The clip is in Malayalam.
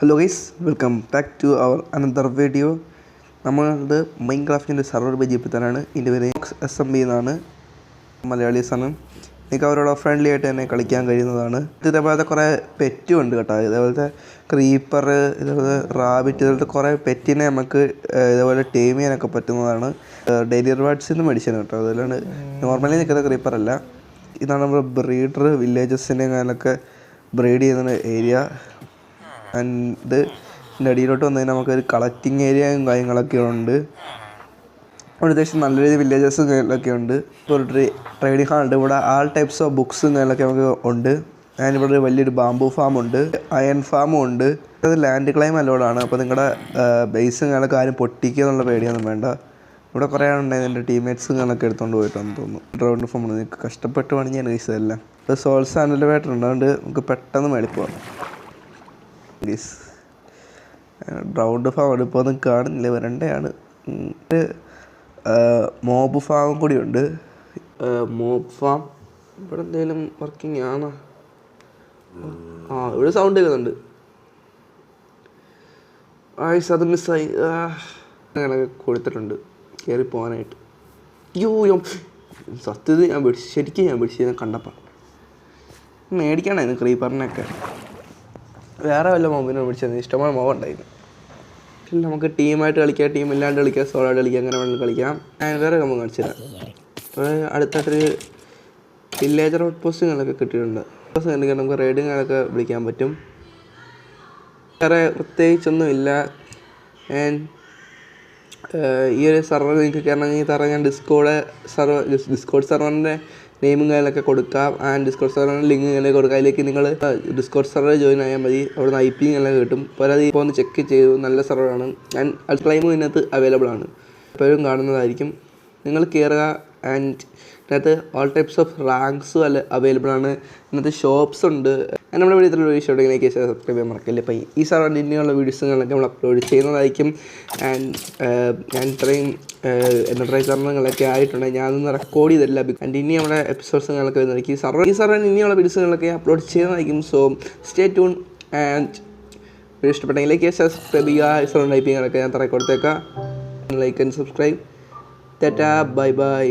Hello guys, welcome back to our another video. നമ്മളുടെ മൈൻക്രാഫ്റ്റിൻ്റെ സർവർ പരിചയപ്പെടുത്താനാണ്. ഇതിൻ്റെ പേര് SMB എന്നാണ്. മലയാളീസാണ്. നിങ്ങൾക്ക് അവരോട് ഫ്രണ്ട്ലി ആയിട്ട് തന്നെ കളിക്കാൻ കഴിയുന്നതാണ്. ഇതേപോലത്തെ കുറേ പെറ്റും ഉണ്ട് കേട്ടോ. ഇതേപോലത്തെ ക്രീപ്പർ, ഇതേപോലെ റാബിറ്റ്, ഇതേപോലത്തെ കുറേ പെറ്റിനെ നമുക്ക് ഇതേപോലെ ടേം ചെയ്യാനൊക്കെ പറ്റുന്നതാണ്. ഡെയിലി റിവാർഡ്സിൽ നിന്ന് മേടിച്ചാണ് കേട്ടോ. അതിലാണ് നോർമലി നിൽക്കുന്ന ക്രീപ്പറല്ല. ഇതാണ് നമ്മുടെ ബ്രീഡർ. വില്ലേജസിൻ്റെ അങ്ങനെയൊക്കെ ബ്രീഡ് ചെയ്യുന്ന ഏരിയ. ആൻഡ് ഇതിൻ്റെ അടിയിലോട്ട് വന്നതിന് നമുക്കൊരു കളക്റ്റിംഗ് ഏരിയയും കാര്യങ്ങളൊക്കെ ഉണ്ട്. അവിടെ അത്യാവശ്യം നല്ല രീതിയിൽ വില്ലേജസും കാര്യങ്ങളൊക്കെ ഉണ്ട്. ഇപ്പോൾ ഒരു ട്രേഡിംഗ് ഹാൾ ഉണ്ട്. ഇവിടെ ആൾ ടൈപ്സ് ഓഫ് ബുക്സും കാര്യങ്ങളൊക്കെ നമുക്ക് ഉണ്ട്. ആൻഡ് ഇവിടെ ഒരു വലിയൊരു ബാംബു ഫാമുണ്ട്, അയൺ ഫാമും ഉണ്ട്. അത് ലാൻഡ് ക്ലൈം അലോഡാണ്. അപ്പോൾ നിങ്ങളുടെ ബേസും കാര്യങ്ങളൊക്കെ ആരും പൊട്ടിക്കുക എന്നുള്ള പേടിയൊന്നും വേണ്ട. ഇവിടെ കുറേ ഉണ്ടായിരുന്നു. എൻ്റെ ടീംമേറ്റ്സും കാര്യങ്ങളൊക്കെ എടുത്തുകൊണ്ട് പോയിട്ടാണെന്ന് തോന്നുന്നു. ഡ്രോൺ ഫാം നിങ്ങൾക്ക് കഷ്ടപ്പെട്ട് പണിഞ്ഞാണ് കഴിച്ചതെല്ലാം. ഇപ്പോൾ സോൾസ് ആൻഡ് എലിവേറ്റർ ഉണ്ട്. അതുകൊണ്ട് നമുക്ക് പെട്ടെന്ന് മേടിപ്പോവാം. റൗണ്ട് ഫാം ഇപ്പോൾ ഒന്നും കാണുന്നില്ല, വരണ്ടയാണ്. മോബ് ഫാമും കൂടി ഉണ്ട്. മോബ് ഫാം ഇവിടെ എന്തെങ്കിലും വർക്കിംഗ് ആണോ? ഇവിടെ സൗണ്ട് കേൾക്കുന്നുണ്ട്. അത് മിസ്സായി. അങ്ങനെയൊക്കെ കൊടുത്തിട്ടുണ്ട് കയറി പോകാനായിട്ട്. സത്യത്തിൽ ഞാൻ പിടിച്ചു, ശരിക്കും ഞാൻ പിടിച്ചു കണ്ടപ്പോൾ. മേടിക്കണമായിരുന്നു ക്രീപ്പറിനൊക്കെ. വേറെ വല്ല മൊബൈലിനെ പിടിച്ചത് ഇഷ്ടംപോലെ മോബ് ഉണ്ടായിരുന്നു. പിന്നെ നമുക്ക് ടീമായിട്ട് കളിക്കാം, ടീം ഇല്ലാണ്ട് കളിക്കാം, സോളോ ആയിട്ട് കളിക്കാം, അങ്ങനെ വേണമെങ്കിൽ കളിക്കാം. ഞാൻ വേറെ നമ്മൾ കാണിച്ചില്ല. അപ്പോൾ അടുത്തായിട്ടൊരു വില്ലേജർ ഔട്ട് പോസ്റ്റുകളൊക്കെ കിട്ടിയിട്ടുണ്ട്. നമുക്ക് റൈഡിങ്ങുകളൊക്കെ വിളിക്കാൻ പറ്റും. വേറെ പ്രത്യേകിച്ചൊന്നും ഇല്ല. ഈ ഒരു സർവർ നിങ്ങൾക്ക് കയറണമെങ്കിൽ തരാൻ ഞാൻ ഡിസ്കോഡ് സർവറിൻ്റെ നെയിമും കാര്യങ്ങളൊക്കെ കൊടുക്കാം. ആൻഡ് ഡിസ്കോഡ് സർവറിൻ്റെ ലിങ്ക് ഇങ്ങനെ കൊടുക്കാം. അതിലേക്ക് നിങ്ങൾ ഡിസ്കോഡ് സർവർ ജോയിൻ ആയാൽ മതി. അവിടെ നിന്ന് IP എല്ലാം കിട്ടും. അപ്പോൾ അത് ഇപ്പോൾ ഒന്ന് ചെക്ക് ചെയ്തു. നല്ല സർവറാണ്. ആൻഡ് ക്ലൈമും ഇതിനകത്ത് അവൈലബിൾ ആണ്. എപ്പോഴും കാണുന്നതായിരിക്കും. നിങ്ങൾ കയറുക. ആൻഡ് ഇതിനകത്ത് ഓൾ ടൈപ്സ് ഓഫ് റാങ്ക്സും അവൈലബിൾ ആണ്. ഇതിനകത്ത് ഷോപ്സ് ഉണ്ട്. നമ്മുടെ വീഡിയോത്തിലുള്ള വീഡിയോ ഇഷ്ടമുണ്ടെങ്കിൽ സബ്സ്ക്രൈബ് ചെയ്യാൻ മറക്കില്ല. അപ്പോൾ ഈ സർവറിൻ്റെ ഇനിയുള്ള വീഡിയോസുകളൊക്കെ നമ്മൾ അപ്ലോഡ് ചെയ്യുന്നതായിരിക്കും. ആൻഡ് ഞാൻ ഇത്രയും സർവറുകളൊക്കെ ആയിട്ടുണ്ട്. ഞാനൊന്ന് റെക്കോർഡ് ചെയ്തില്ല. ആൻഡ് ഇനി നമ്മുടെ എപ്പിസോഡ്സുകളൊക്കെ വരുന്നതായിരിക്കും. ഈ സർവറിന് ഇനിയുള്ള വീഡിയോസുകളൊക്കെ അപ്ലോഡ് ചെയ്യുന്നതായിരിക്കും. So stay tune. And video ഇഷ്ടപ്പെട്ടെങ്കിൽ സബ്സ്ക്രൈബ് ചെയ്യുക. സർവർ ടൈപ്പിങ്ങൊക്കെ ഞാൻ റെക്കോർഡ് കൊടുത്തേക്കാം. Like and subscribe. Tata, bye bye.